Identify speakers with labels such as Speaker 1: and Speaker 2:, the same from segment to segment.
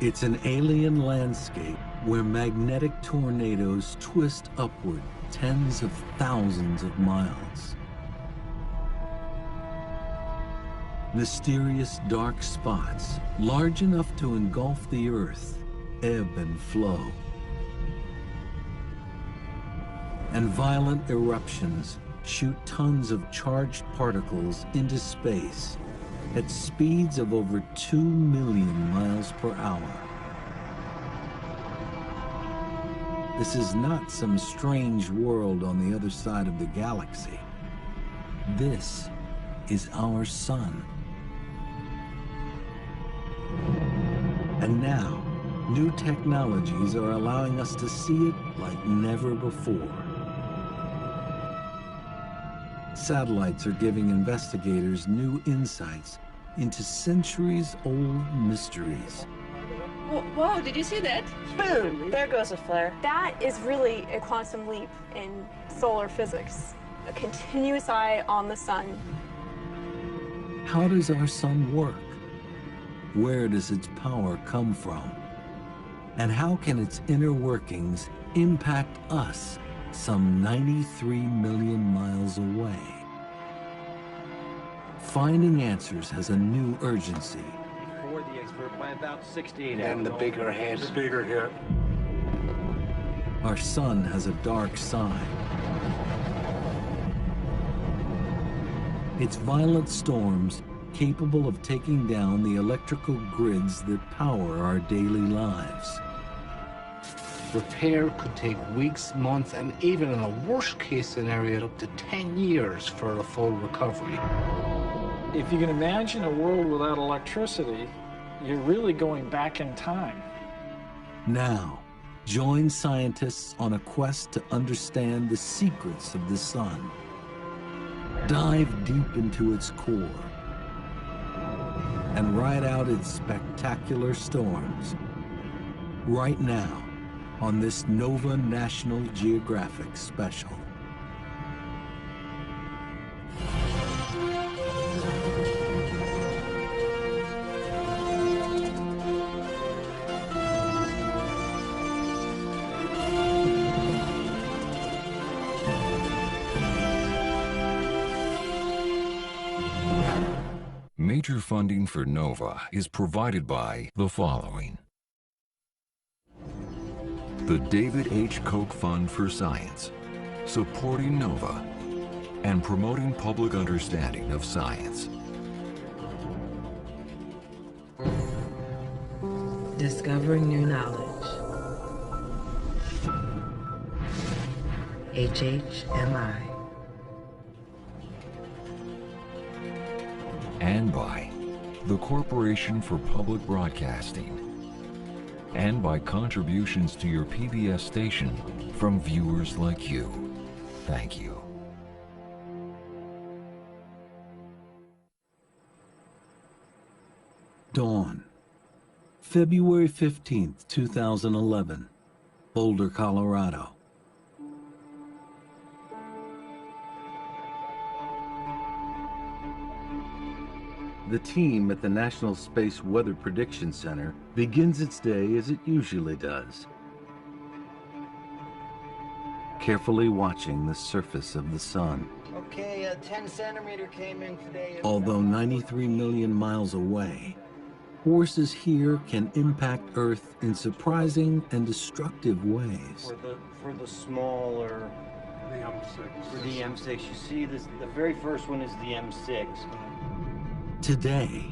Speaker 1: It's an alien landscape where magnetic tornadoes twist upward tens of thousands of miles. Mysterious dark spots, large enough to engulf the Earth, ebb and flow. And violent eruptions shoot tons of charged particles into space at speeds of over 2 million miles per hour. This is not some strange world on the other side of the galaxy. This is our sun. And now, new technologies are allowing us to see it like never before. Satellites are giving investigators new insights into centuries-old mysteries.
Speaker 2: Wow, did you see that? Boom! There goes a flare.
Speaker 3: That is really a quantum leap in solar physics. A continuous eye on the sun.
Speaker 1: How does our sun work? Where does its power come from? And how can its inner workings impact us some 93 million miles away? Finding answers has a new urgency.
Speaker 4: Before the expert by about 16.
Speaker 5: And the bigger hit.
Speaker 6: The bigger hit.
Speaker 1: Our sun has a dark side. It's violent storms capable of taking down the electrical grids that power our daily lives.
Speaker 5: Repair could take weeks, months, and even in a worst-case scenario, up to 10 years for a full recovery.
Speaker 6: If you can imagine a world without electricity, you're really going back in time.
Speaker 1: Now, join scientists on a quest to understand the secrets of the sun. Dive deep into its core and ride out its spectacular storms. Right now, on this Nova National Geographic special.
Speaker 7: Major funding for NOVA is provided by the following. The David H. Koch Fund for Science, supporting NOVA and promoting public understanding of science.
Speaker 8: Discovering new knowledge. HHMI.
Speaker 7: And by the Corporation for Public Broadcasting. And by contributions to your PBS station from viewers like you. Thank you.
Speaker 1: Dawn, February 15th, 2011, Boulder, Colorado. The team at the National Space Weather Prediction Center begins its day as it usually does, carefully watching the surface of the sun.
Speaker 4: Okay, a 10 centimeter came in today.
Speaker 1: Although 93 million miles away, forces here can impact Earth in surprising and destructive ways.
Speaker 4: For the smaller,
Speaker 6: The M6.
Speaker 4: for the M6, you see this. The very first one is the M6.
Speaker 1: Today,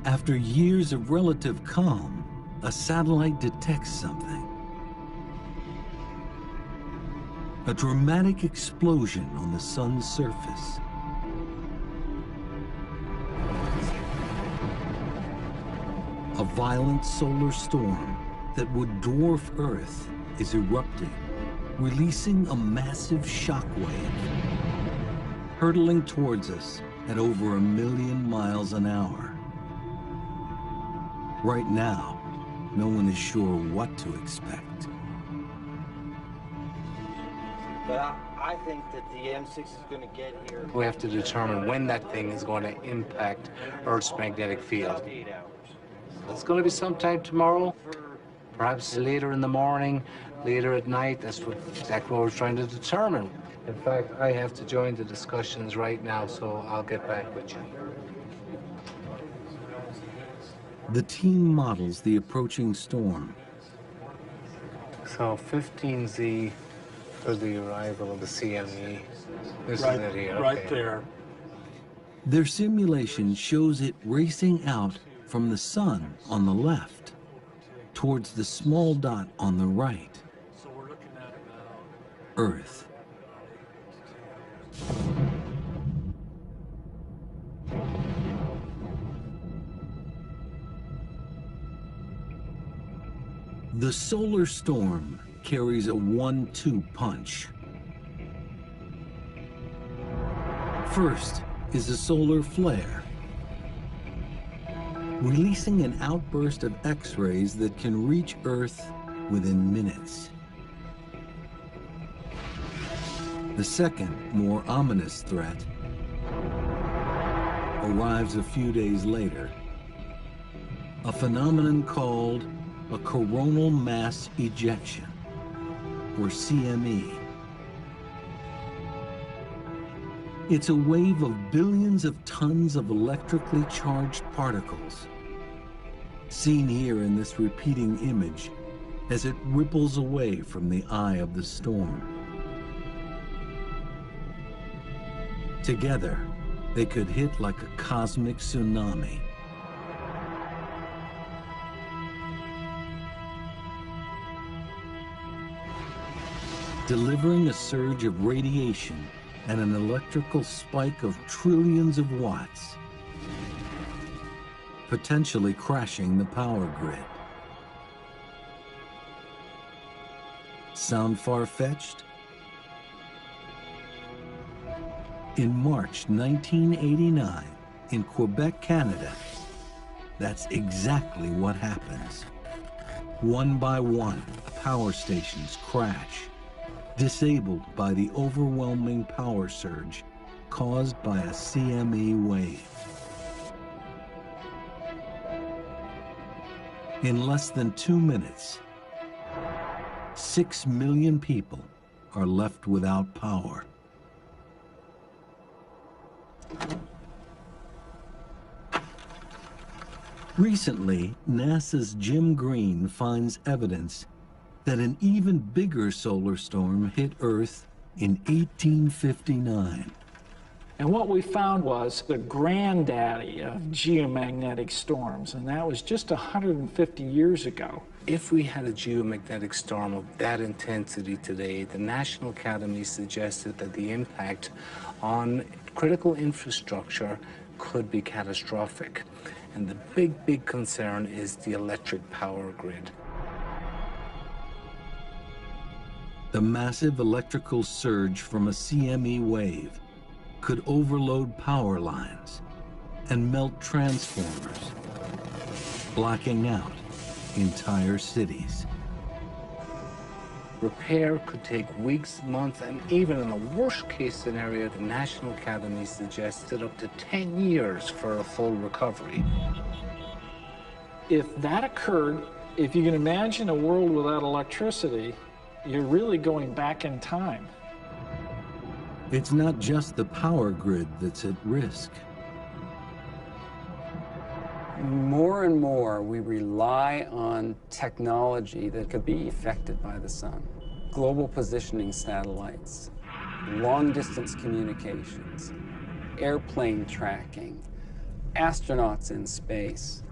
Speaker 1: after years of relative calm, a satellite detects something. A dramatic explosion on the sun's surface. A violent solar storm that would dwarf Earth is erupting, releasing a massive shockwave, hurtling towards us at over 1 million miles an hour. Right now, no one is sure what to expect.
Speaker 4: But I think that the M6 is going to get here.
Speaker 5: We have to determine when that thing is going to impact Earth's magnetic field.
Speaker 4: 8 hours.
Speaker 5: It's going to be sometime tomorrow, perhaps later in the morning, later at night. That's exactly what we're trying to determine. In fact, I have to join the discussions right now, so I'll get back with you.
Speaker 1: The team models the approaching storm.
Speaker 5: So 15Z for the arrival of the CME. This is it here.
Speaker 6: Right there.
Speaker 1: Their simulation shows it racing out from the sun on the left towards the small dot on the right, Earth. The solar storm carries a 1-2 punch. First is a solar flare, releasing an outburst of X-rays that can reach Earth within minutes. The second, more ominous threat arrives a few days later, a phenomenon called a coronal mass ejection, or CME. It's a wave of billions of tons of electrically charged particles, seen here in this repeating image as it ripples away from the eye of the storm. Together, they could hit like a cosmic tsunami. Delivering a surge of radiation and an electrical spike of trillions of watts, potentially crashing the power grid. Sound far-fetched? In March 1989, in Quebec, Canada, that's exactly what happens. One by one, power stations crash, disabled by the overwhelming power surge caused by a CME wave. In less than 2 minutes, 6 million people are left without power. Recently, NASA's Jim Green finds evidence that an even bigger solar storm hit Earth in 1859.
Speaker 6: And what we found was the granddaddy of geomagnetic storms, and that was just 150 years ago.
Speaker 5: If we had a geomagnetic storm of that intensity today, the National Academy suggested that the impact on critical infrastructure could be catastrophic. And the big concern is the electric power grid.
Speaker 1: The massive electrical surge from a CME wave could overload power lines and melt transformers, blacking out entire cities.
Speaker 5: Repair could take weeks, months, and even in a worst-case scenario, the National Academy suggested up to 10 years for a full recovery.
Speaker 6: If that occurred, if you can imagine a world without electricity, you're really going back in time.
Speaker 1: It's not just the power grid that's at risk.
Speaker 9: More and more, we rely on technology that could be affected by the sun. Global positioning satellites, long-distance communications, airplane tracking, astronauts in space.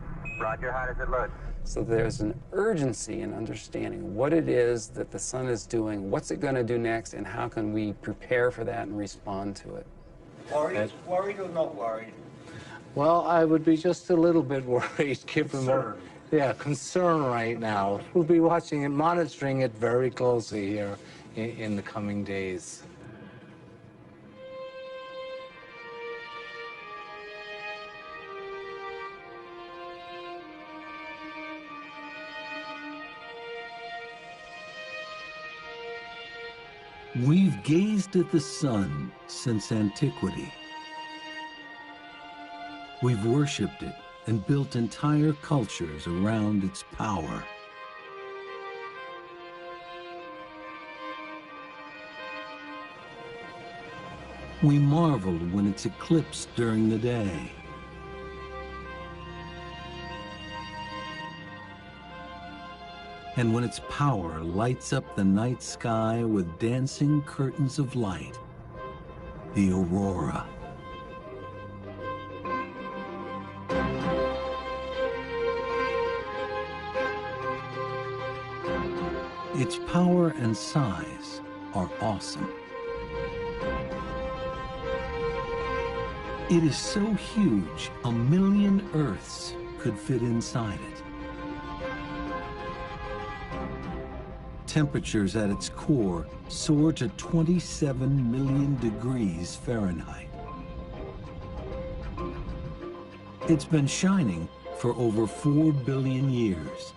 Speaker 4: Roger, how does it look?
Speaker 9: So there's an urgency in understanding what it is that the sun is doing, what's it going to do next, and how can we prepare for that and respond to it.
Speaker 4: Worried or not worried?
Speaker 5: Well, I would be just a little bit worried, given concern right now. We'll be watching and monitoring it very closely here in the coming days.
Speaker 1: We've gazed at the sun since antiquity. We've worshipped it and built entire cultures around its power. We marveled when it's eclipsed during the day. And when its power lights up the night sky with dancing curtains of light, the aurora. Its power and size are awesome. It is so huge, 1,000,000 Earths could fit inside it. Temperatures at its core soar to 27 million degrees Fahrenheit. It's been shining for over 4 billion years,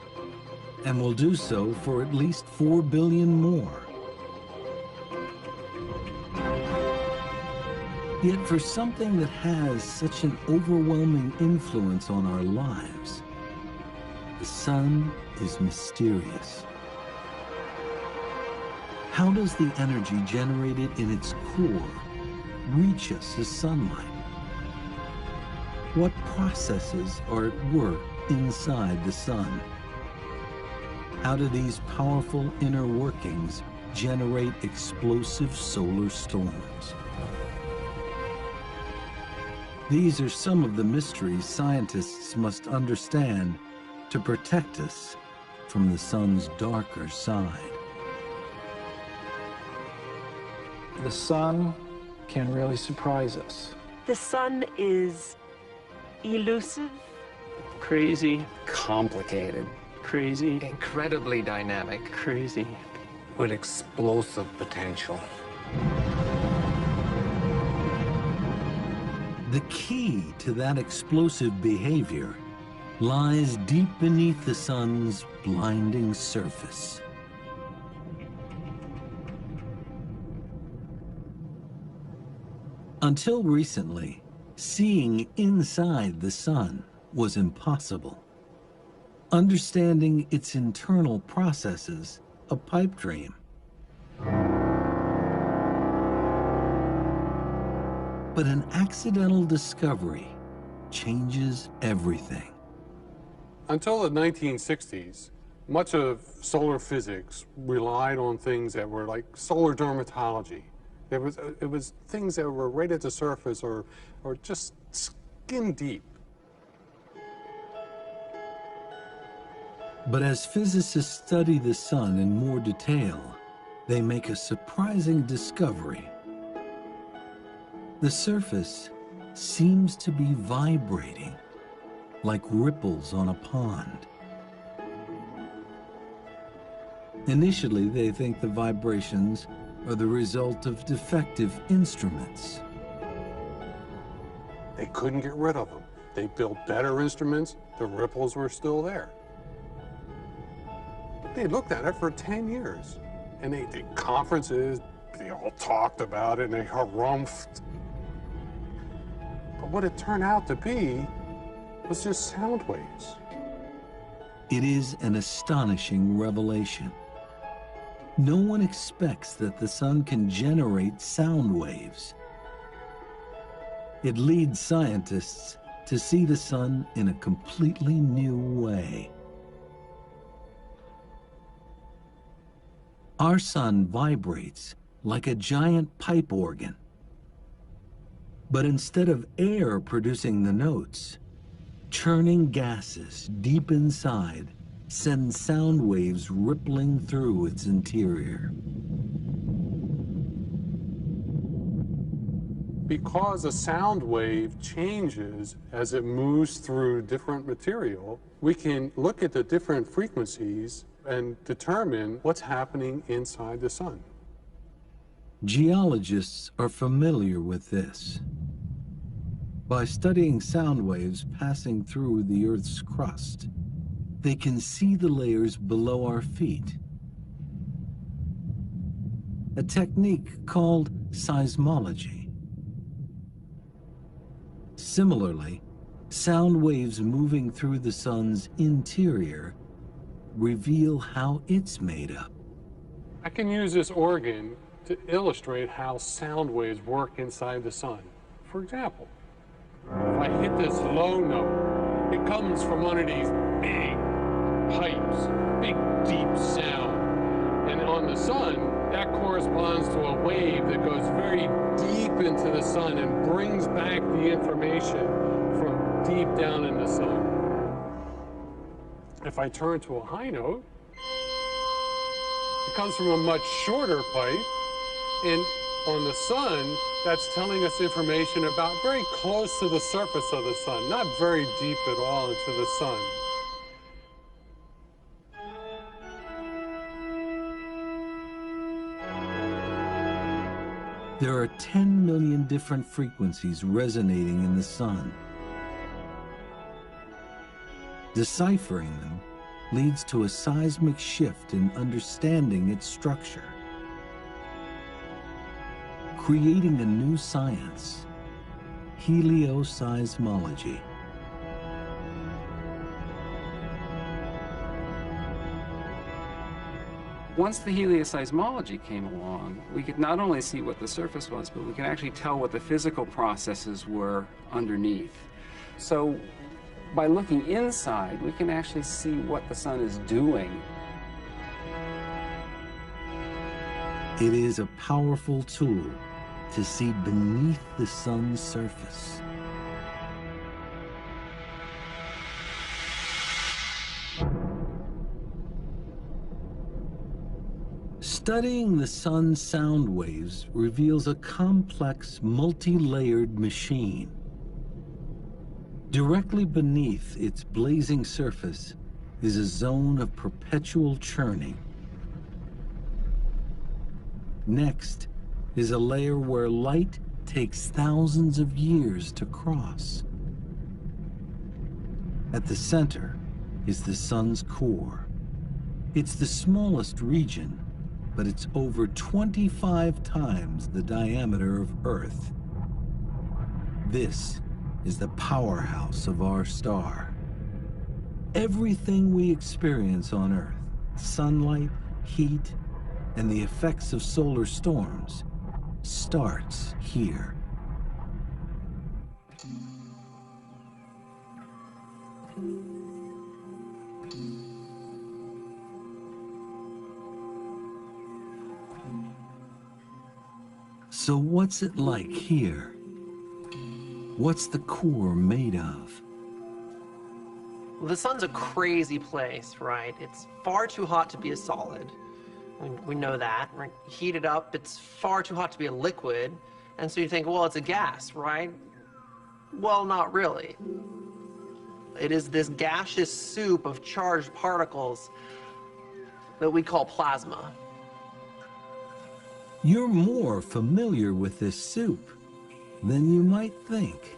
Speaker 1: and will do so for at least 4 billion more. Yet for something that has such an overwhelming influence on our lives, the sun is mysterious. How does the energy generated in its core reach us as sunlight? What processes are at work inside the sun? How do these powerful inner workings generate explosive solar storms? These are some of the mysteries scientists must understand to protect us from the sun's darker side.
Speaker 6: The sun can really surprise us.
Speaker 2: The sun is elusive,
Speaker 10: Crazy,
Speaker 9: Complicated.
Speaker 10: crazy,
Speaker 11: Incredibly dynamic.
Speaker 10: crazy.
Speaker 5: With explosive potential.
Speaker 1: The key to that explosive behavior lies deep beneath the sun's blinding surface. Until recently, seeing inside the sun was impossible. Understanding its internal processes, a pipe dream. But an accidental discovery changes everything.
Speaker 12: Until the 1960s, much of solar physics relied on things that were like solar dermatology. It was things that were right at the surface or just skin deep.
Speaker 1: But as physicists study the sun in more detail, they make a surprising discovery. The surface seems to be vibrating, like ripples on a pond. Initially, they think the vibrations are the result of defective instruments.
Speaker 12: They couldn't get rid of them. They built better instruments, the ripples were still there. They looked at it for 10 years, and they did conferences, they all talked about it, and they harumphed. But what it turned out to be was just sound waves.
Speaker 1: It is an astonishing revelation. No one expects that the sun can generate sound waves. It leads scientists to see the sun in a completely new way. Our sun vibrates like a giant pipe organ. But instead of air producing the notes, churning gases deep inside send sound waves rippling through its interior.
Speaker 12: Because a sound wave changes as it moves through different material, we can look at the different frequencies and determine what's happening inside the sun.
Speaker 1: Geologists are familiar with this. By studying sound waves passing through the Earth's crust, they can see the layers below our feet. A technique called seismology. Similarly, Sound waves moving through the sun's interior reveal how it's made up.
Speaker 12: I can use this organ to illustrate how sound waves work inside the sun. For example, if I hit this low note, it comes from one of these big pipes, big deep sound. And on the sun, that corresponds to a wave that goes very deep into the sun and brings back the information from deep down in the sun. If I turn to a high note, it comes from a much shorter pipe, and on the sun, that's telling us information about very close to the surface of the sun, not very deep at all into the sun.
Speaker 1: There are 10 million different frequencies resonating in the sun. Deciphering them leads to a seismic shift in understanding its structure, creating a new science, helioseismology.
Speaker 9: Once the helioseismology came along, we could not only see what the surface was, but we could actually tell what the physical processes were underneath. So by looking inside, we can actually see what the sun is doing.
Speaker 1: It is a powerful tool to see beneath the sun's surface. Studying the sun's sound waves reveals a complex, multi-layered machine. Directly beneath its blazing surface is a zone of perpetual churning. Next is a layer where light takes thousands of years to cross. At the center is the sun's core. It's the smallest region, but it's over 25 times the diameter of Earth. This is the powerhouse of our star. Everything we experience on Earth, sunlight, heat, and the effects of solar storms, starts here. So what's it like here? What's the core made of?
Speaker 11: Well, the sun's a crazy place, right? It's far too hot to be a solid. We know that. Right? Heat it up, it's far too hot to be a liquid. And so you think, well, it's a gas, right? Well, not really. It is this gaseous soup of charged particles that we call plasma.
Speaker 1: You're more familiar with this soup than you might think.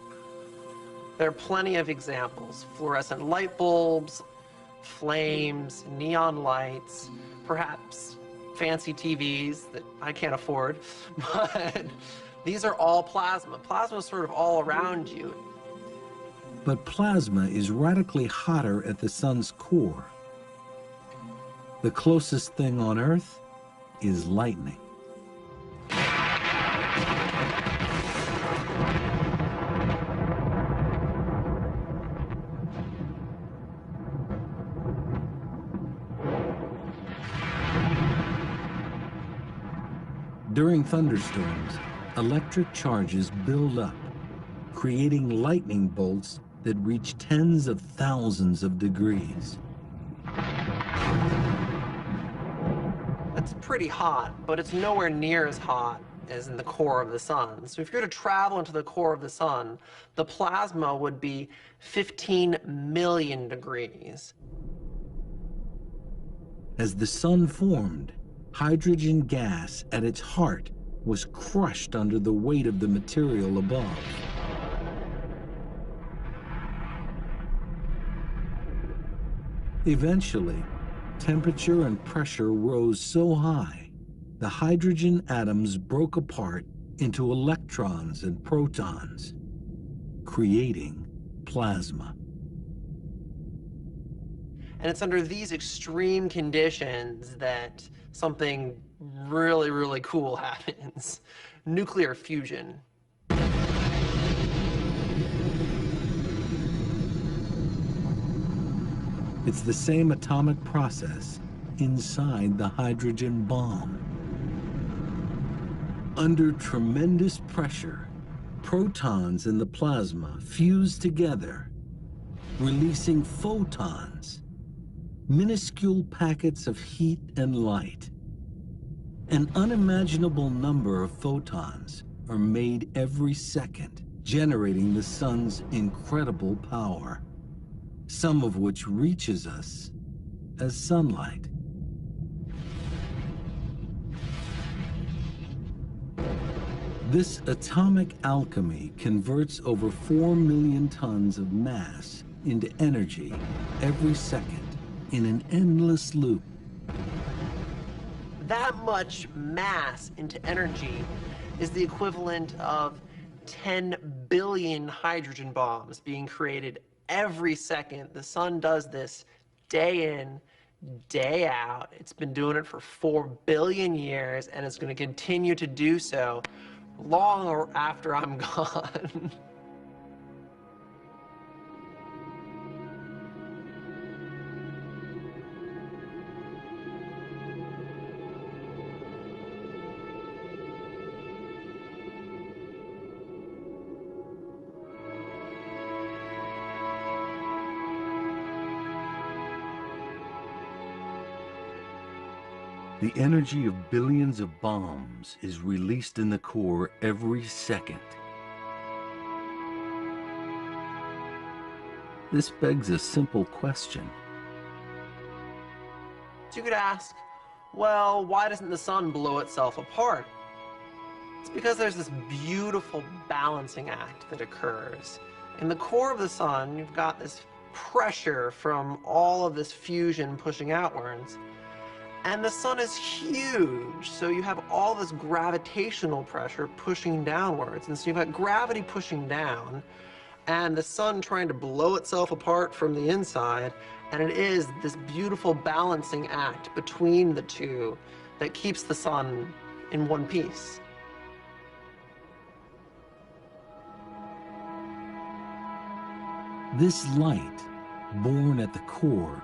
Speaker 11: There are plenty of examples. Fluorescent light bulbs, flames, neon lights, perhaps fancy TVs that I can't afford, but these are all plasma. Plasma is sort of all around you.
Speaker 1: But plasma is radically hotter at the sun's core. The closest thing on Earth is lightning. During thunderstorms, electric charges build up, creating lightning bolts that reach tens of thousands of degrees.
Speaker 11: It's pretty hot, but it's nowhere near as hot as in the core of the sun. So if you're to travel into the core of the sun, the plasma would be 15 million degrees.
Speaker 1: As the sun formed, hydrogen gas at its heart was crushed under the weight of the material above. Eventually, temperature and pressure rose so high, the hydrogen atoms broke apart into electrons and protons, creating plasma.
Speaker 11: And it's under these extreme conditions that something really, really cool happens. Nuclear fusion.
Speaker 1: It's the same atomic process inside the hydrogen bomb. Under tremendous pressure, protons in the plasma fuse together, releasing photons, minuscule packets of heat and light. An unimaginable number of photons are made every second, generating the sun's incredible power, some of which reaches us as sunlight. This atomic alchemy converts over 4 million tons of mass into energy every second in an endless loop.
Speaker 11: That much mass into energy is the equivalent of 10 billion hydrogen bombs being created every second. The sun does this day in, day out. It's been doing it for 4 billion years, and it's going to continue to do so long after I'm gone.
Speaker 1: The energy of billions of bombs is released in the core every second. This begs a simple question.
Speaker 11: So you could ask, well, why doesn't the sun blow itself apart? It's because there's this beautiful balancing act that occurs. In the core of the sun, you've got this pressure from all of this fusion pushing outwards. And the sun is huge, so you have all this gravitational pressure pushing downwards. And so you've got gravity pushing down, and the sun trying to blow itself apart from the inside, and it is this beautiful balancing act between the two that keeps the sun in one piece.
Speaker 1: This light, born at the core,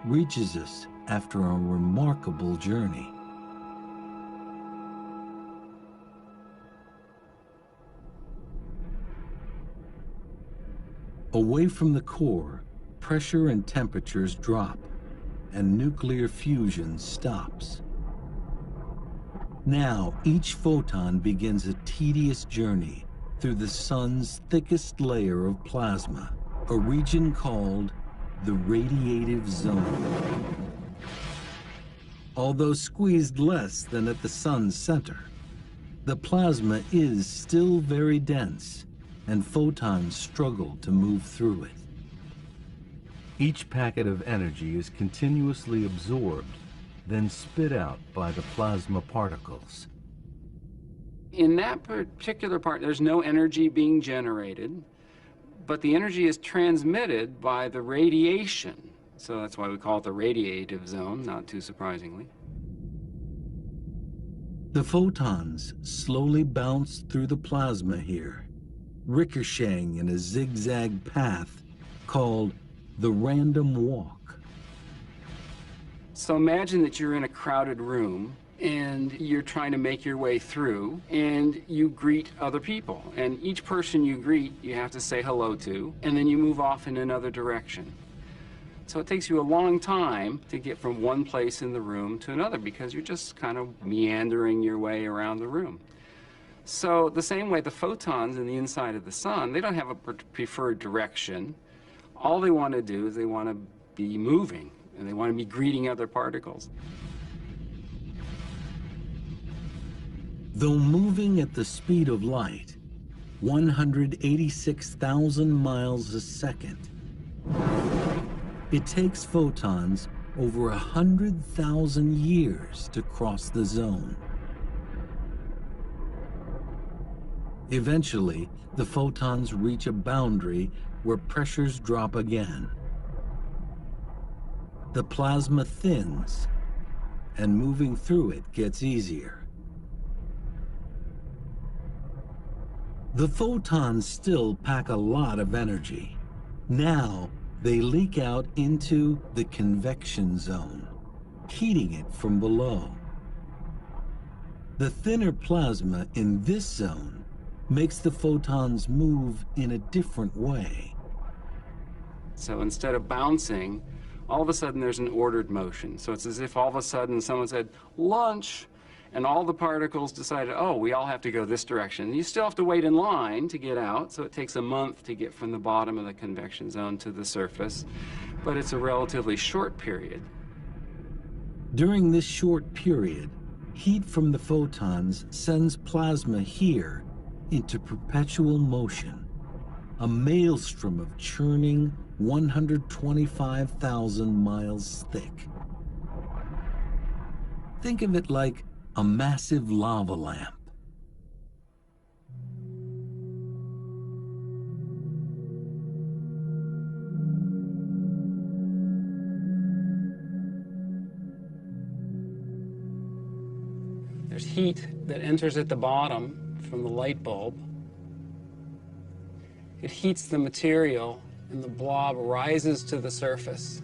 Speaker 1: reaches us after a remarkable journey. Away from the core, pressure and temperatures drop, and nuclear fusion stops. Now, each photon begins a tedious journey through the sun's thickest layer of plasma, a region called the radiative zone. Although squeezed less than at the sun's center, the plasma is still very dense, and photons struggle to move through it. Each packet of energy is continuously absorbed, then spit out by the plasma particles.
Speaker 9: In that particular part, there's no energy being generated, but the energy is transmitted by the radiation. So that's why we call it the radiative zone, not too surprisingly.
Speaker 1: The photons slowly bounce through the plasma here, ricocheting in a zigzag path called the random walk.
Speaker 9: So imagine that you're in a crowded room and you're trying to make your way through, and you greet other people. And each person you greet, you have to say hello to, and then you move off in another direction. So it takes you a long time to get from one place in the room to another because you're just kind of meandering your way around the room. So the same way the photons in the inside of the sun, they don't have a preferred direction. All they want to do is they want to be moving, and they want to be greeting other particles.
Speaker 1: Though moving at the speed of light, 186,000 miles a second, it takes photons over 100,000 years to cross the zone. Eventually, the photons reach a boundary where pressures drop again. The plasma thins, and moving through it gets easier. The photons still pack a lot of energy. Now, they leak out into the convection zone, heating it from below. The thinner plasma in this zone makes the photons move in a different way.
Speaker 9: So instead of bouncing, all of a sudden there's an ordered motion. So it's as if all of a sudden someone said, lunch, and all the particles decided, oh, we all have to go this direction. You still have to wait in line to get out, so it takes a month to get from the bottom of the convection zone to the surface, but it's a relatively short period.
Speaker 1: During this short period, heat from the photons sends plasma here into perpetual motion, a maelstrom of churning 125,000 miles thick. Think of it like a massive lava lamp.
Speaker 9: There's heat that enters at the bottom from the light bulb. It heats the material and the blob rises to the surface.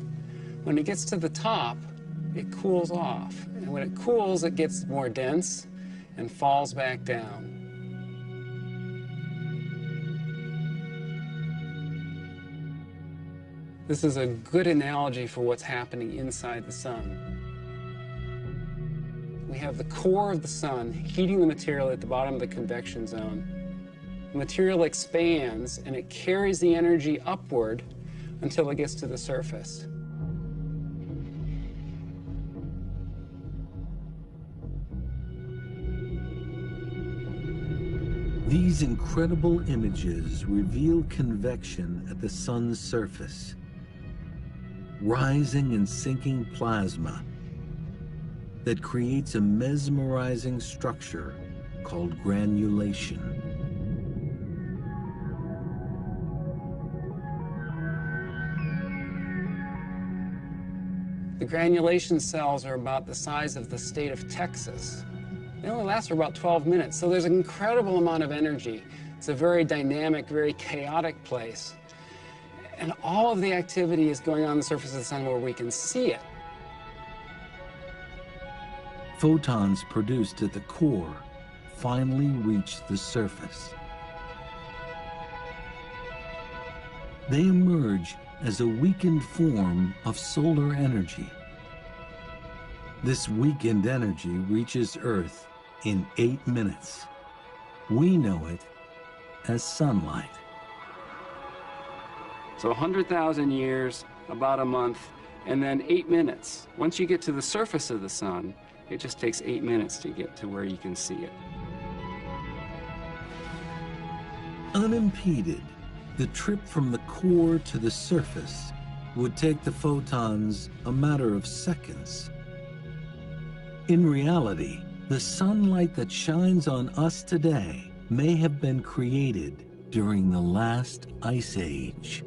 Speaker 9: When it gets to the top, it cools off. And when it cools, it gets more dense and falls back down. This is a good analogy for what's happening inside the sun. We have the core of the sun heating the material at the bottom of the convection zone. The material expands and it carries the energy upward until it gets to the surface.
Speaker 1: These incredible images reveal convection at the sun's surface, rising and sinking plasma that creates a mesmerizing structure called granulation.
Speaker 9: The granulation cells are about the size of the state of Texas. They only last for about 12 minutes, so there's an incredible amount of energy. It's a very dynamic, very chaotic place. And all of the activity is going on the surface of the sun where we can see it.
Speaker 1: Photons produced at the core finally reach the surface. They emerge as a weakened form of solar energy. This weakened energy reaches Earth in 8 minutes. We know it as sunlight.
Speaker 9: So 100,000 years, about a month, and then 8 minutes. Once you get to the surface of the sun, it just takes 8 minutes to get to where you can see it.
Speaker 1: Unimpeded, the trip from the core to the surface would take the photons a matter of seconds. In reality, the sunlight that shines on us today may have been created during the last ice age.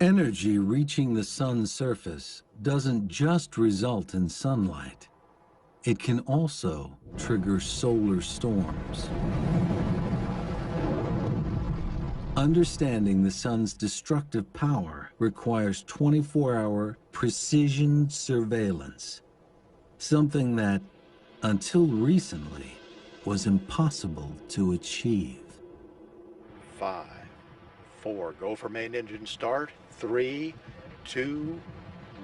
Speaker 1: Energy reaching the sun's surface doesn't just result in sunlight. It can also trigger solar storms. Understanding the sun's destructive power requires 24-hour precision surveillance, something that, until recently, was impossible to achieve.
Speaker 13: 5, 4, go for main engine start. 3, 2,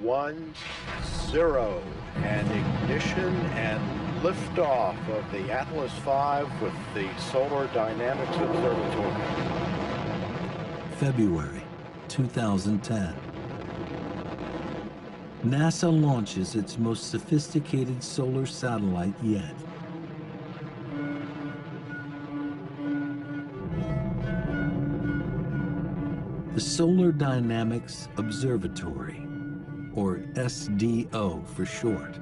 Speaker 13: 1, 0. And ignition and liftoff of the Atlas V with the Solar Dynamics Observatory.
Speaker 1: February 2010. NASA launches its most sophisticated solar satellite yet. the Solar Dynamics Observatory, or SDO for short.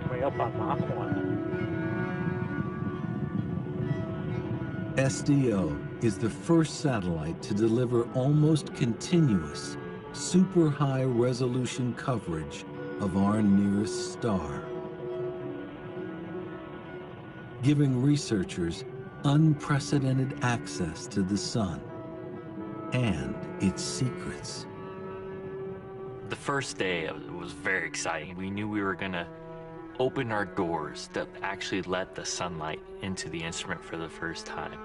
Speaker 14: Way up on Mach 1.
Speaker 1: SDO is the first satellite to deliver almost continuous, super high resolution coverage of our nearest star, giving researchers unprecedented access to the sun and its secrets.
Speaker 15: The first day was very exciting. We knew we were going to open our doors that actually let the sunlight into the instrument for the first time.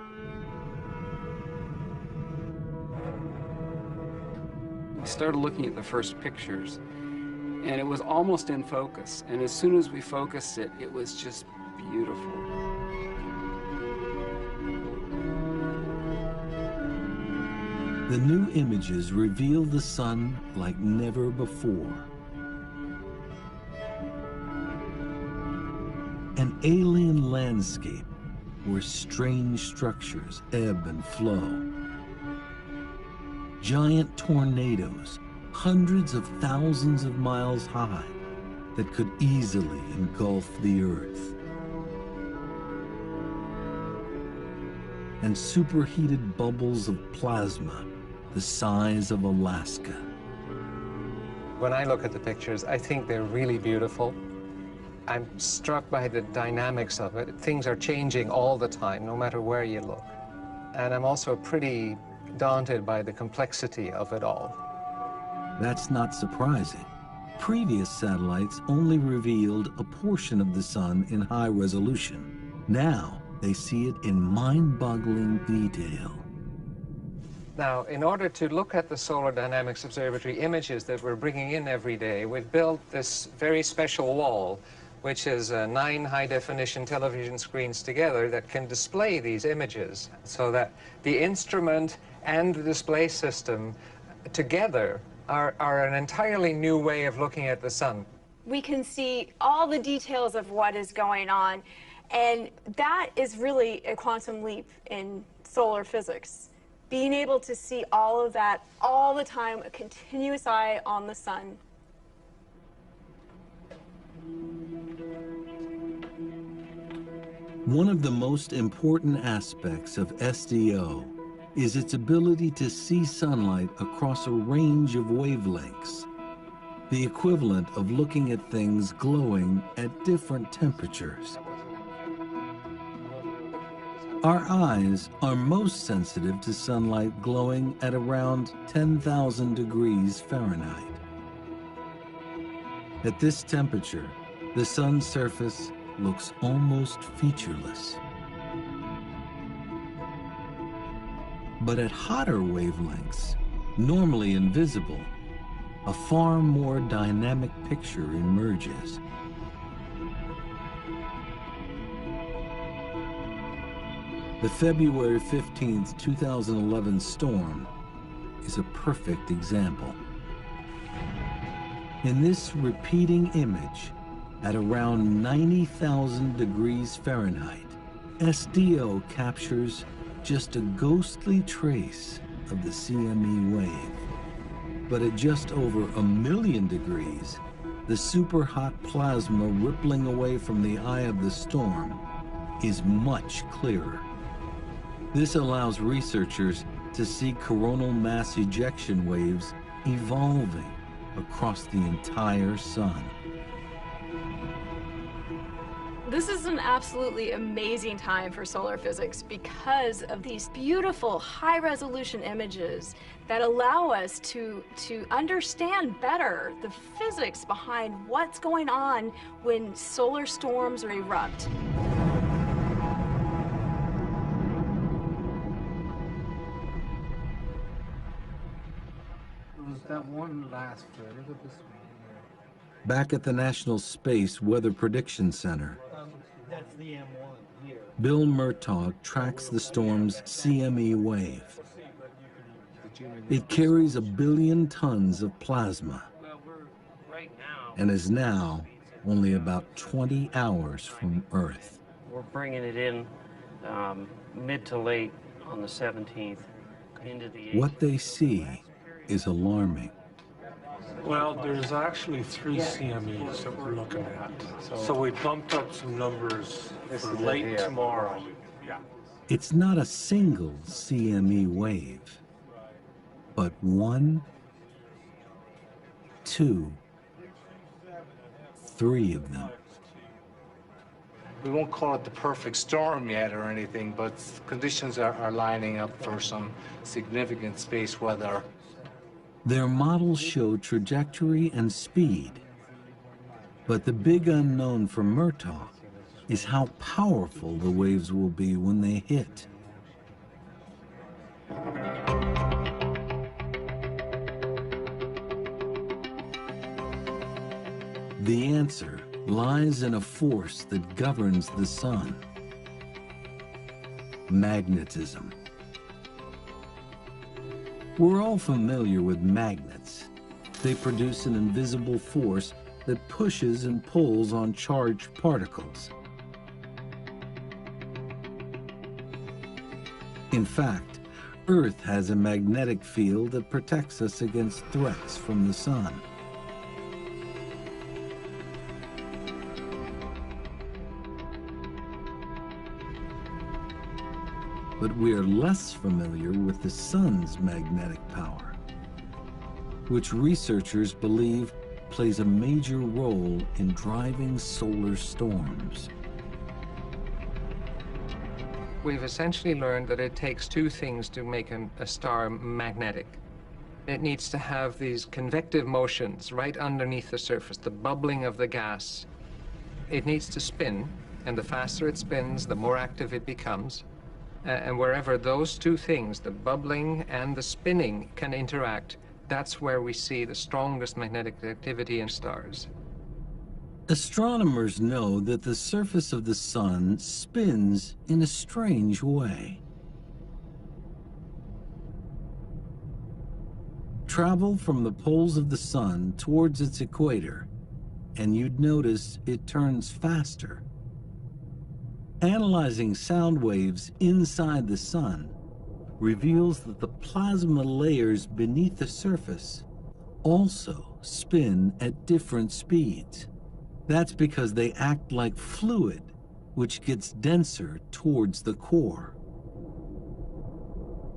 Speaker 9: We started looking at the first pictures, and it was almost in focus. And as soon as we focused it, it was just beautiful.
Speaker 1: The new images reveal the sun like never before. An alien landscape where strange structures ebb and flow. Giant tornadoes, hundreds of thousands of miles high, that could easily engulf the Earth. And superheated bubbles of plasma the size of Alaska.
Speaker 16: When I look at the pictures, I think they're really beautiful. I'm struck by the dynamics of it. Things are changing all the time, no matter where you look. And I'm also pretty daunted by the complexity of it all.
Speaker 1: That's not surprising. Previous satellites only revealed a portion of the sun in high resolution. Now they see it in mind-boggling detail.
Speaker 16: Now, in order to look at the Solar Dynamics Observatory images that we're bringing in every day, we've built this very special wall, which is 9 high-definition television screens together that can display these images, so that the instrument and the display system together are an entirely new way of looking at the sun.
Speaker 3: We can see all the details of what is going on, and that is really a quantum leap in solar physics. Being able to see all of that all the time, a continuous eye on the sun.
Speaker 1: One of the most important aspects of SDO is its ability to see sunlight across a range of wavelengths, the equivalent of looking at things glowing at different temperatures. Our eyes are most sensitive to sunlight glowing at around 10,000 degrees Fahrenheit. At this temperature, the sun's surface looks almost featureless. But at hotter wavelengths, normally invisible, a far more dynamic picture emerges. The February 15th, 2011 storm is a perfect example. In this repeating image, at around 90,000 degrees Fahrenheit, SDO captures just a ghostly trace of the CME wave. But at just over 1,000,000 degrees, the superhot plasma rippling away from the eye of the storm is much clearer. This allows researchers to see coronal mass ejection waves evolving across the entire sun.
Speaker 3: This is an absolutely amazing time for solar physics because of these beautiful high-resolution images that allow us to understand better the physics behind what's going on when solar storms erupt.
Speaker 5: That one last bit, look at this one here.
Speaker 1: Back at the National Space Weather Prediction Center,
Speaker 4: That's the M1 here.
Speaker 1: Bill Murtaugh tracks the storm's CME wave. It carries 1 billion tons of plasma and is now only about 20 hours from Earth.
Speaker 10: We're bringing it in mid to late on the 17th, into the 18th.
Speaker 1: What they see is alarming.
Speaker 14: Well, there's actually 3 CMEs that we're looking at. So we bumped up some numbers for late tomorrow. Yeah.
Speaker 1: It's not a single CME wave, but 1, 2, 3 of them.
Speaker 5: We won't call it the perfect storm yet or anything, but conditions are lining up for some significant space weather.
Speaker 1: Their models show trajectory and speed, but the big unknown for Murtaugh is how powerful the waves will be when they hit. The answer lies in a force that governs the sun: magnetism. We're all familiar with magnets. They produce an invisible force that pushes and pulls on charged particles. In fact, Earth has a magnetic field that protects us against threats from the sun. But we are less familiar with the sun's magnetic power, which researchers believe plays a major role in driving solar storms.
Speaker 16: We've essentially learned that it takes 2 things to make a star magnetic. It needs to have these convective motions right underneath the surface, the bubbling of the gas. It needs to spin, and the faster it spins, the more active it becomes. And wherever those 2 things, the bubbling and the spinning, can interact, that's where we see the strongest magnetic activity in stars.
Speaker 1: Astronomers know that the surface of the sun spins in a strange way. Travel from the poles of the sun towards its equator, and you'd notice it turns faster. Analyzing sound waves inside the sun reveals that the plasma layers beneath the surface also spin at different speeds. That's because they act like fluid, which gets denser towards the core.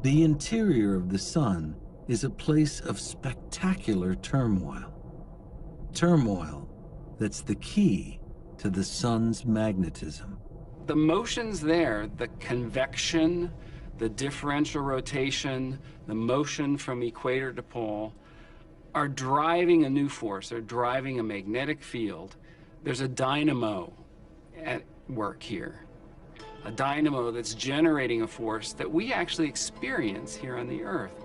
Speaker 1: The interior of the sun is a place of spectacular turmoil. Turmoil that's the key to the sun's magnetism.
Speaker 9: The motions there, the convection, the differential rotation, the motion from equator to pole, are driving a new force. They're driving a magnetic field. There's a dynamo at work here. A dynamo that's generating a force that we actually experience here on the Earth.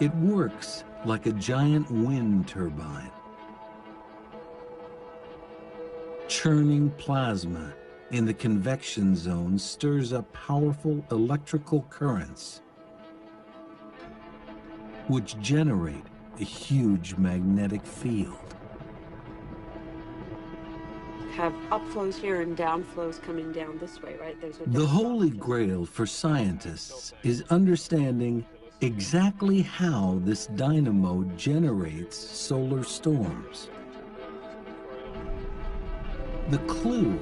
Speaker 1: It works like a giant wind turbine, churning plasma in the convection zone stirs up powerful electrical currents, which generate a huge magnetic field.
Speaker 2: Have upflows here and downflows coming down this way, right?
Speaker 1: The holy grail for scientists is understanding exactly how this dynamo generates solar storms. The clue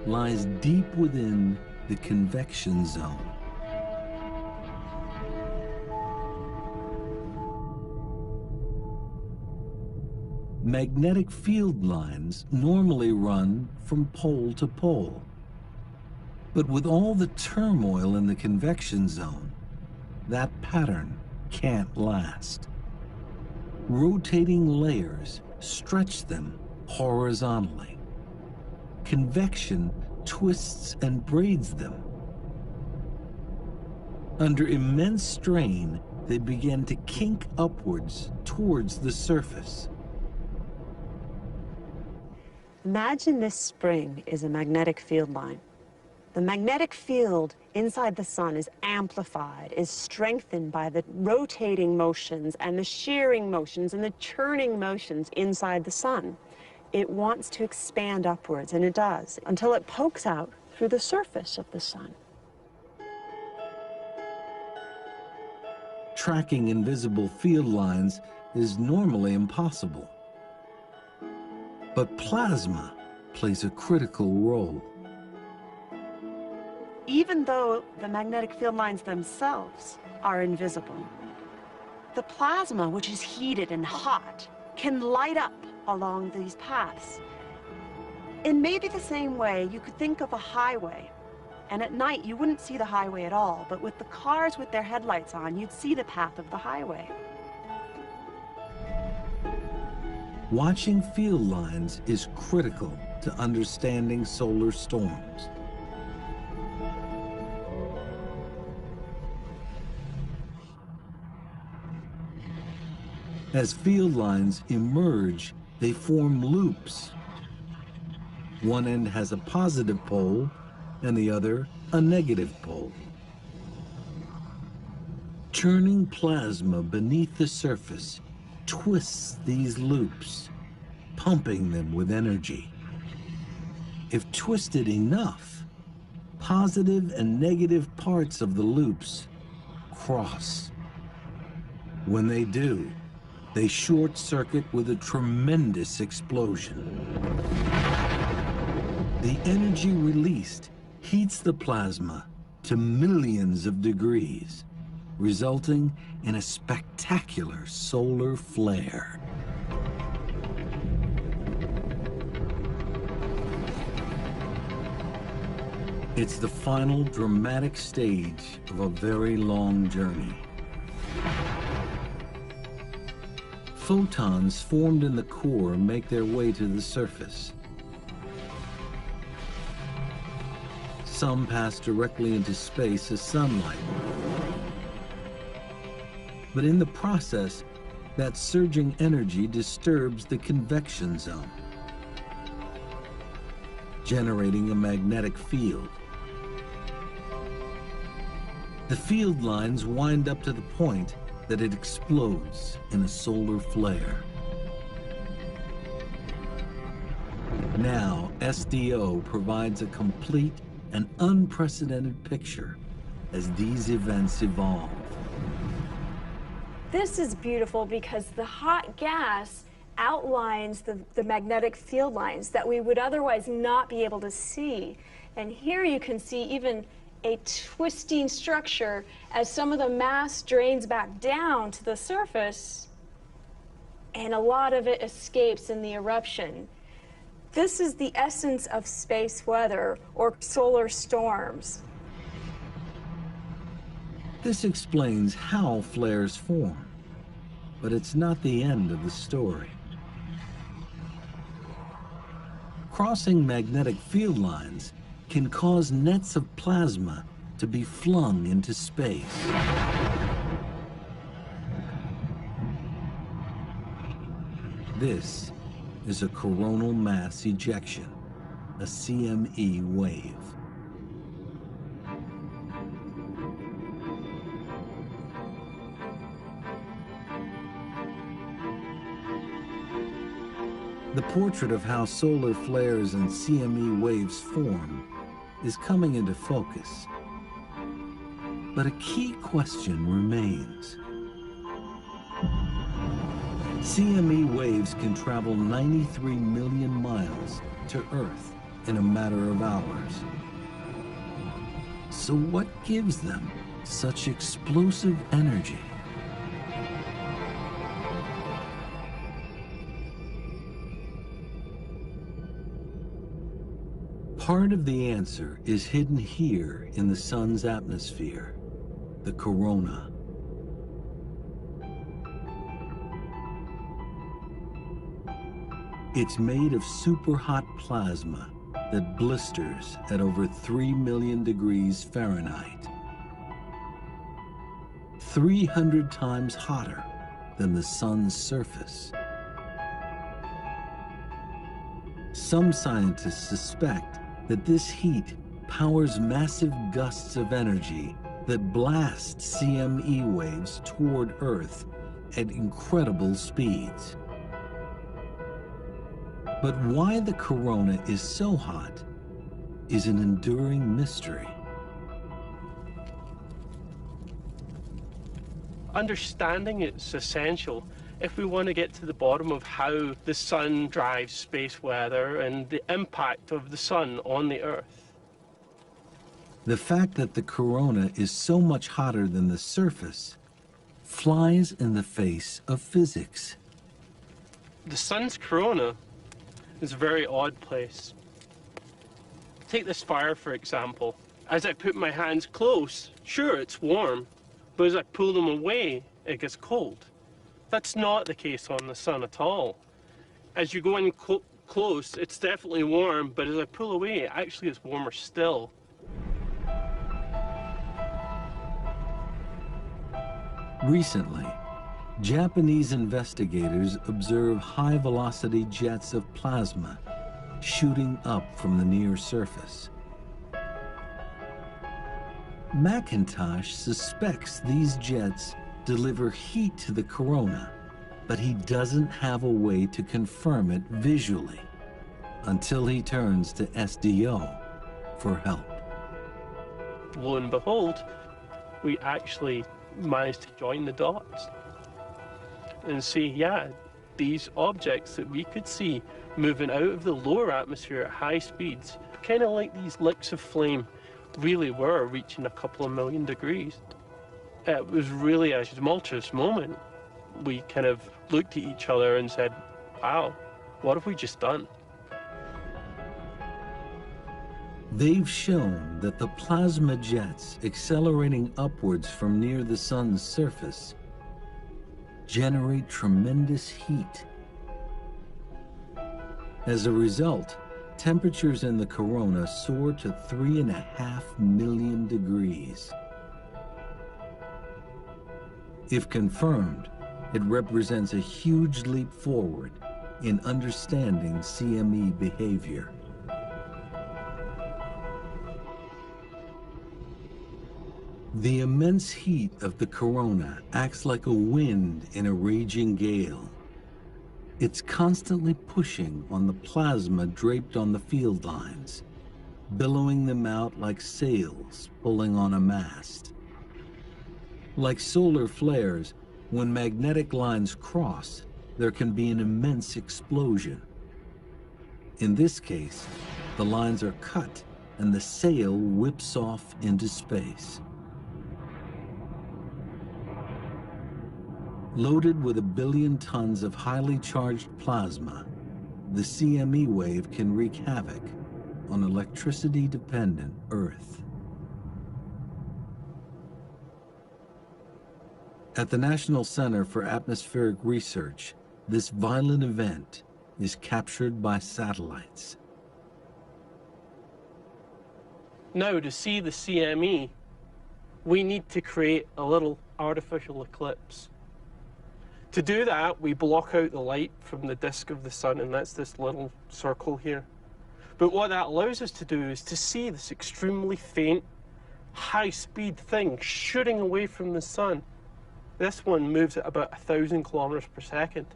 Speaker 1: lies deep within the convection zone. Magnetic field lines normally run from pole to pole. But with all the turmoil in the convection zone, that pattern can't last. Rotating layers stretch them horizontally. Convection twists and braids them. Under immense strain, they begin to kink upwards towards the surface.
Speaker 2: Imagine this spring is a magnetic field line. The magnetic field inside the sun is amplified, is strengthened by the rotating motions and the shearing motions and the churning motions inside the sun. it wants to expand upwards, and it does, until it pokes out through the surface of the sun.
Speaker 1: Tracking invisible field lines is normally impossible. But plasma plays a critical role.
Speaker 2: Even though the magnetic field lines themselves are invisible, the plasma, which is heated and hot, can light up along these paths. In maybe the same way, you could think of a highway, and at night you wouldn't see the highway at all, but with the cars with their headlights on, you'd see the path of the highway.
Speaker 1: Watching field lines is critical to understanding solar storms. As field lines emerge, they form loops. One end has a positive pole and the other a negative pole. Churning plasma beneath the surface twists these loops, pumping them with energy. If twisted enough, positive and negative parts of the loops cross. When they do, they short circuit with a tremendous explosion. The energy released heats the plasma to millions of degrees, resulting in a spectacular solar flare. It's the final dramatic stage of a very long journey. Photons formed in the core make their way to the surface. Some pass directly into space as sunlight. But in the process, that surging energy disturbs the convection zone, generating a magnetic field. The field lines wind up to the point that it explodes in a solar flare. Now, SDO provides a complete and unprecedented picture as these events evolve.
Speaker 3: This is beautiful because the hot gas outlines the magnetic field lines that we would otherwise not be able to see. And here you can see even a twisting structure as some of the mass drains back down to the surface, and a lot of it escapes in the eruption. This is the essence of space weather, or solar storms.
Speaker 1: This explains how flares form, but it's not the end of the story. Crossing magnetic field lines can cause nets of plasma to be flung into space. This is a coronal mass ejection, a CME wave. The portrait of how solar flares and CME waves form is coming into focus. But a key question remains. CME waves can travel 93 million miles to Earth in a matter of hours. So what gives them such explosive energy? Part of the answer is hidden here in the sun's atmosphere, the corona. It's made of superhot plasma that blisters at over 3 million degrees Fahrenheit. 300 times hotter than the sun's surface. Some scientists suspect that this heat powers massive gusts of energy that blast CME waves toward Earth at incredible speeds. But why the corona is so hot is an enduring mystery.
Speaker 10: Understanding it's essential if we want to get to the bottom of how the sun drives space weather and the impact of the sun on the Earth.
Speaker 1: The fact that the corona is so much hotter than the surface flies in the face of physics.
Speaker 10: The sun's corona is a very odd place. Take this fire, for example. As I put my hands close, sure, it's warm, but as I pull them away, it gets cold. That's not the case on the sun at all. As you go in close, it's definitely warm, but as I pull away, actually it's warmer still.
Speaker 1: Recently, Japanese investigators observe high-velocity jets of plasma shooting up from the near surface. McIntosh suspects these jets deliver heat to the corona, but he doesn't have a way to confirm it visually until he turns to SDO for help.
Speaker 10: Lo and behold, we actually managed to join the dots and see, yeah, these objects that we could see moving out of the lower atmosphere at high speeds, kind of like these licks of flame, really were reaching a couple of million degrees. It was really a tumultuous moment. We kind of looked at each other and said, wow, what have we just done?
Speaker 1: They've shown that the plasma jets accelerating upwards from near the sun's surface generate tremendous heat. As a result, temperatures in the corona soar to 3.5 million degrees. If confirmed, it represents a huge leap forward in understanding CME behavior. The immense heat of the corona acts like a wind in a raging gale. It's constantly pushing on the plasma draped on the field lines, billowing them out like sails pulling on a mast. Like solar flares, when magnetic lines cross, there can be an immense explosion. In this case, the lines are cut and the sail whips off into space. Loaded with 1 billion tons of highly charged plasma, the CME wave can wreak havoc on electricity-dependent Earth. At the National Center for Atmospheric Research, this violent event is captured by satellites.
Speaker 10: Now, to see the CME, we need to create a little artificial eclipse. To do that, we block out the light from the disk of the sun, and that's this little circle here. But what that allows us to do is to see this extremely faint, high-speed thing shooting away from the sun. This one moves at about 1,000 kilometers per second.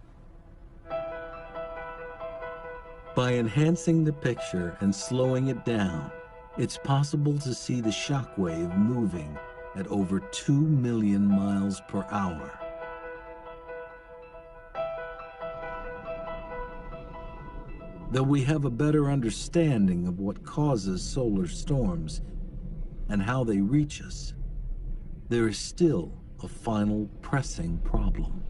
Speaker 1: By enhancing the picture and slowing it down, it's possible to see the shock wave moving at over 2 million miles per hour. Though we have a better understanding of what causes solar storms and how they reach us, there is still a final pressing problem.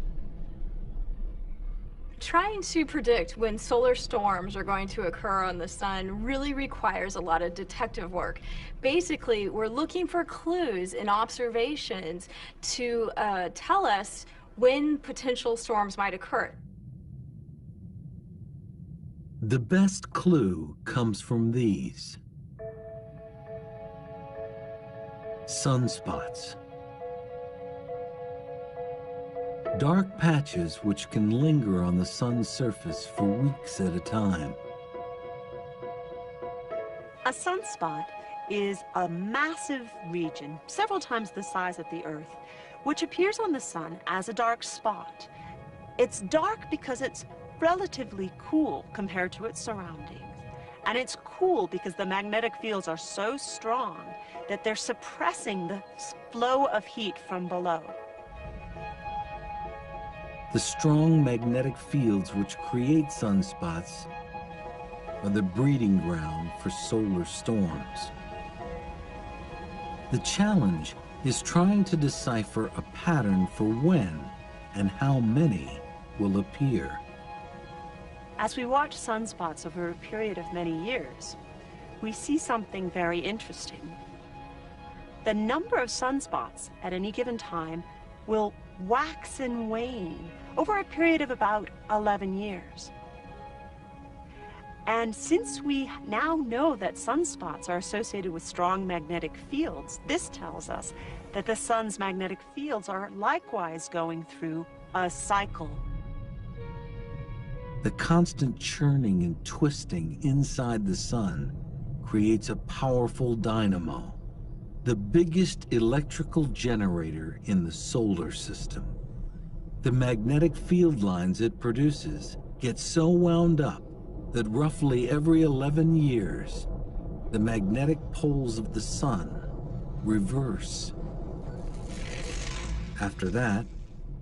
Speaker 3: Trying to predict when solar storms are going to occur on the sun really requires a lot of detective work. Basically, we're looking for clues in observations to tell us when potential storms might occur.
Speaker 1: The best clue comes from these. Sunspots. Dark patches which can linger on the sun's surface for weeks at a time.
Speaker 2: A sunspot is a massive region, several times the size of the Earth, which appears on the sun as a dark spot. It's dark because it's relatively cool compared to its surroundings. And it's cool because the magnetic fields are so strong that they're suppressing the flow of heat from below.
Speaker 1: The strong magnetic fields which create sunspots are the breeding ground for solar storms. The challenge is trying to decipher a pattern for when and how many will appear.
Speaker 2: As we watch sunspots over a period of many years, we see something very interesting. The number of sunspots at any given time will wax and wane over a period of about 11 years. And since we now know that sunspots are associated with strong magnetic fields, this tells us that the sun's magnetic fields are likewise going through a cycle.
Speaker 1: The constant churning and twisting inside the sun creates a powerful dynamo, the biggest electrical generator in the solar system. The magnetic field lines it produces get so wound up that roughly every 11 years, the magnetic poles of the sun reverse. After that,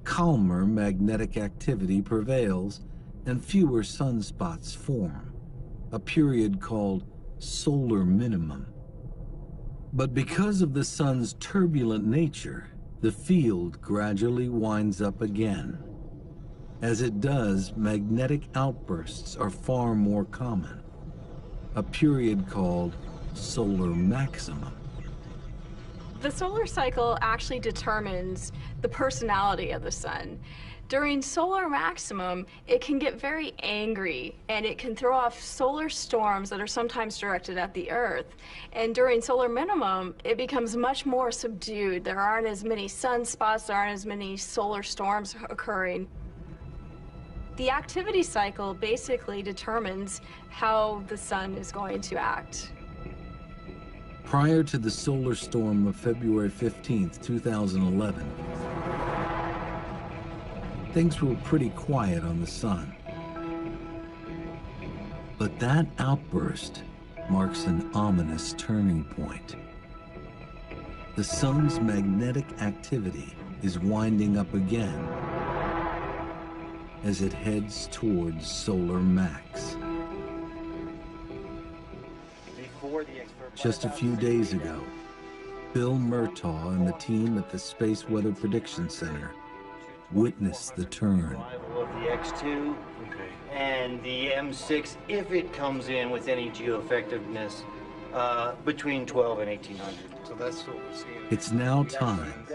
Speaker 1: calmer magnetic activity prevails and fewer sunspots form, a period called solar minimum. But because of the sun's turbulent nature, the field gradually winds up again. As it does, magnetic outbursts are far more common, a period called solar maximum.
Speaker 3: The solar cycle actually determines the personality of the sun. During solar maximum, it can get very angry and it can throw off solar storms that are sometimes directed at the Earth. And during solar minimum, it becomes much more subdued. There aren't as many sunspots, there aren't as many solar storms occurring. The activity cycle basically determines how the sun is going to act.
Speaker 1: Prior to the solar storm of February 15th, 2011, things were pretty quiet on the sun. But that outburst marks an ominous turning point. The sun's magnetic activity is winding up again as it heads towards solar max. Just a few days ago, Bill Murtaugh and the team at the Space Weather Prediction Center witnessed the turn.
Speaker 4: Of the X2 and the M6, if it comes in with any geoeffectiveness, between 12 and 1800. So that's what we're seeing.
Speaker 1: It's now time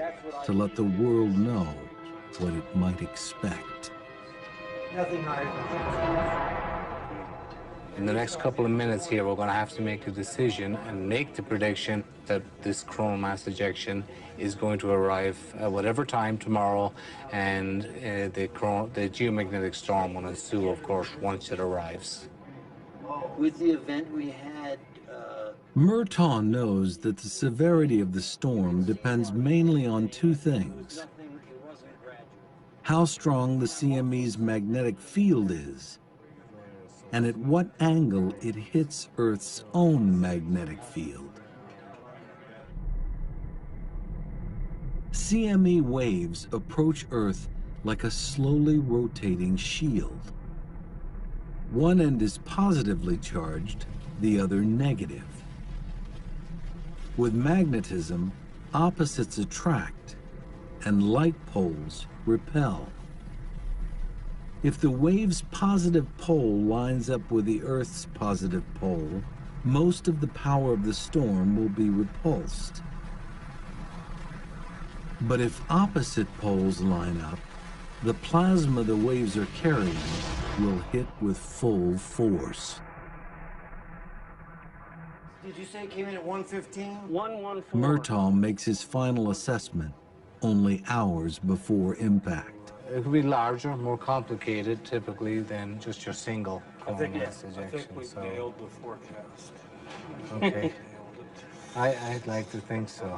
Speaker 1: to let the world know what it might expect.
Speaker 4: Nothing higher than
Speaker 5: In the next couple of minutes here, we're going to have to make a decision and make the prediction that this coronal mass ejection is going to arrive at whatever time tomorrow, and the geomagnetic storm will ensue, of course, once it arrives.
Speaker 4: With the event we had...
Speaker 1: Murtaugh knows that the severity of the storm depends mainly on two things: how strong the CME's magnetic field is, and at what angle it hits Earth's own magnetic field. CME waves approach Earth like a slowly rotating shield. One end is positively charged, the other negative. With magnetism, opposites attract, and light poles repel. If the wave's positive pole lines up with the Earth's positive pole, most of the power of the storm will be repulsed. But if opposite poles line up, the plasma the waves are carrying will hit with full force.
Speaker 4: Did you say it came in at 115?
Speaker 10: 114.
Speaker 1: Murtaugh makes his final assessment only hours before impact.
Speaker 5: It could be larger, more complicated, typically, than just your single coronal mass ejection.
Speaker 14: I think we nailed the forecast.
Speaker 5: Okay. I'd like to think so.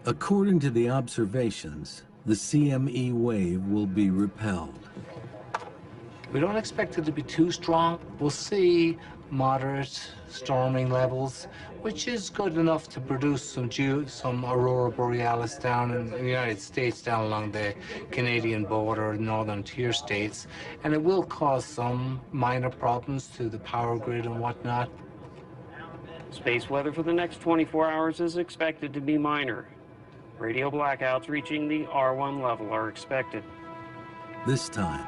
Speaker 1: According to the observations, the CME wave will be repelled.
Speaker 5: We don't expect it to be too strong. We'll see moderate storming levels, which is good enough to produce some aurora borealis down in the United States, down along the Canadian border, northern tier states, and it will cause some minor problems to the power grid and whatnot.
Speaker 17: Space weather for the next 24 hours is expected to be minor. Radio blackouts reaching the R1 level are expected.
Speaker 1: This time,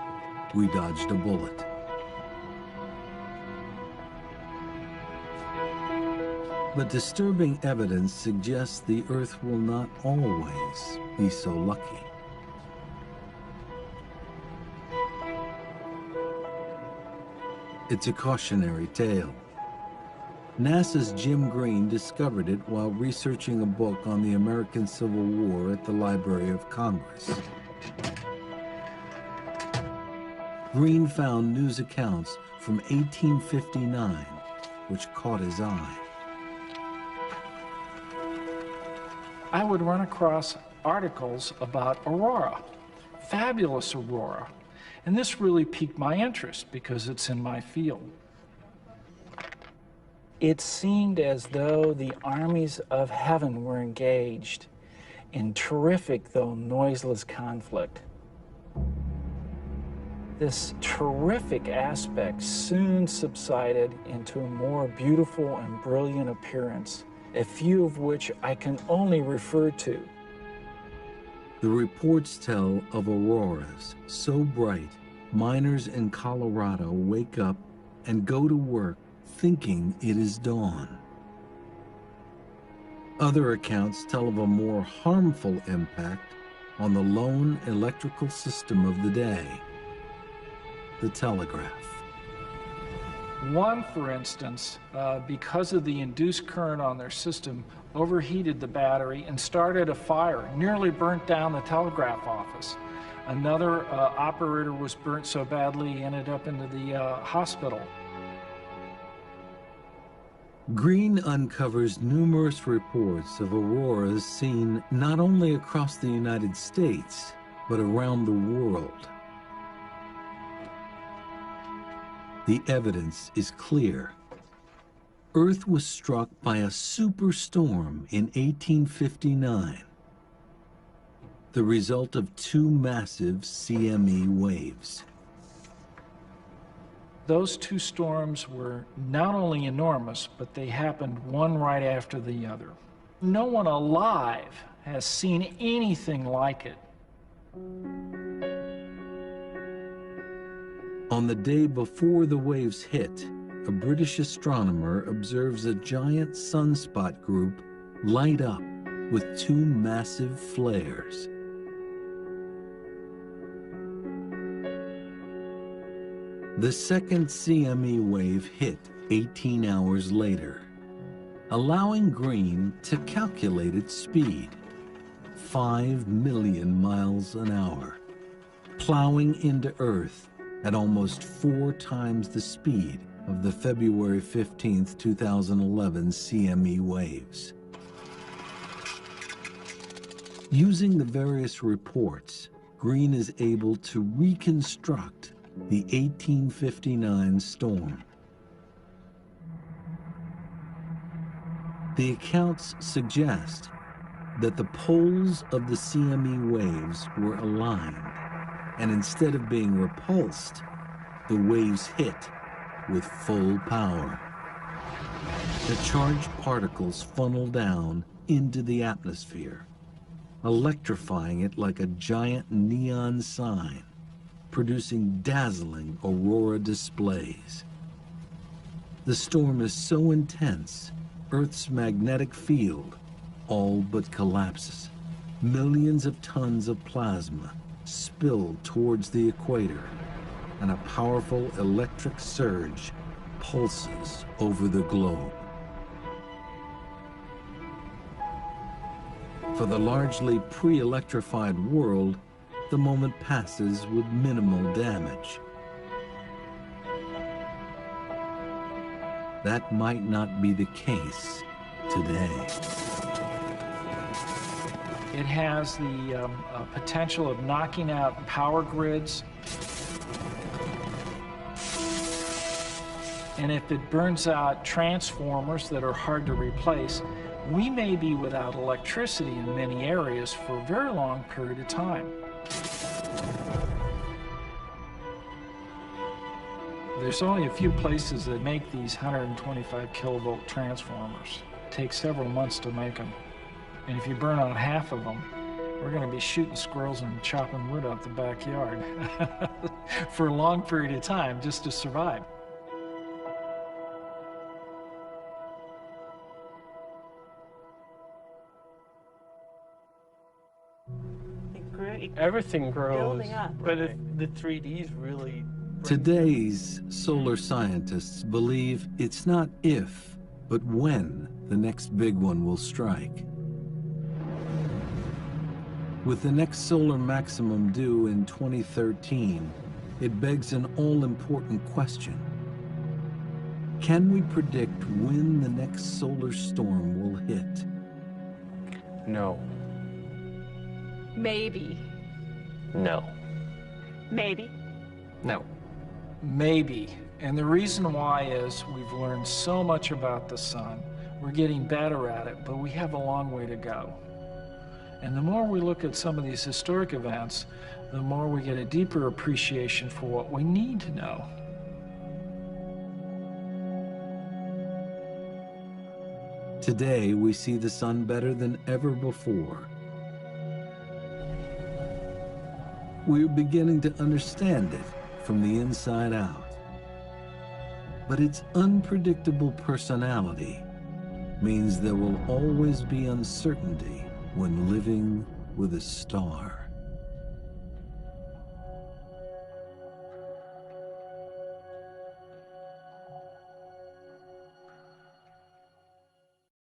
Speaker 1: we dodged a bullet. But disturbing evidence suggests the Earth will not always be so lucky. It's a cautionary tale. NASA's Jim Green discovered it while researching a book on the American Civil War at the Library of Congress. Green found news accounts from 1859, which caught his eye.
Speaker 6: I would run across articles about aurora, fabulous aurora, and this really piqued my interest because it's in my field. It seemed as though the armies of heaven were engaged in terrific, though noiseless, conflict. This terrific aspect soon subsided into a more beautiful and brilliant appearance, a few of which I can only refer to.
Speaker 1: The reports tell of auroras so bright, miners in Colorado wake up and go to work thinking it is dawn. Other accounts tell of a more harmful impact on the lone electrical system of the day, the telegraph.
Speaker 6: One, for instance, because of the induced current on their system, overheated the battery and started a fire, nearly burnt down the telegraph office. Another operator was burnt so badly he ended up into the hospital.
Speaker 1: Green uncovers numerous reports of auroras seen not only across the United States, but around the world. The evidence is clear. Earth was struck by a superstorm in 1859, the result of two massive CME waves.
Speaker 6: Those two storms were not only enormous, but they happened one right after the other. No one alive has seen anything like it.
Speaker 1: On the day before the waves hit, a British astronomer observes a giant sunspot group light up with two massive flares. The second CME wave hit 18 hours later, allowing Green to calculate its speed, 5 million miles an hour, plowing into Earth at almost 4 times the speed of the February 15, 2011 CME waves. Using the various reports, Green is able to reconstruct the 1859 storm. The accounts suggest that the poles of the CME waves were aligned, and instead of being repulsed, the waves hit with full power. The charged particles funnel down into the atmosphere, electrifying it like a giant neon sign, producing dazzling aurora displays. The storm is so intense, Earth's magnetic field all but collapses. Millions of tons of plasma spill towards the equator, and a powerful electric surge pulses over the globe. For the largely pre-electrified world, the moment passes with minimal damage. That might not be the case today.
Speaker 6: It has the potential of knocking out power grids. And if it burns out transformers that are hard to replace, we may be without electricity in many areas for a very long period of time. There's only a few places that make these 125 kilovolt transformers. It takes several months to make them. And if you burn out half of them, we're going to be shooting squirrels and chopping wood out the backyard for a long period of time just to survive.
Speaker 10: Everything grows,
Speaker 2: Building up.
Speaker 10: but the 3Ds really...
Speaker 1: Today's solar scientists believe it's not if, but when the next big one will strike. With the next solar maximum due in 2013, it begs an all-important question. Can we predict when the next solar storm will hit?
Speaker 5: No.
Speaker 3: Maybe.
Speaker 15: No.
Speaker 2: Maybe.
Speaker 9: No.
Speaker 6: Maybe. And the reason why is we've learned so much about the sun. We're getting better at it, but we have a long way to go. And the more we look at some of these historic events, the more we get a deeper appreciation for what we need to know.
Speaker 1: Today, we see the sun better than ever before. We're beginning to understand it from the inside out. But its unpredictable personality means there will always be uncertainty when living with a star.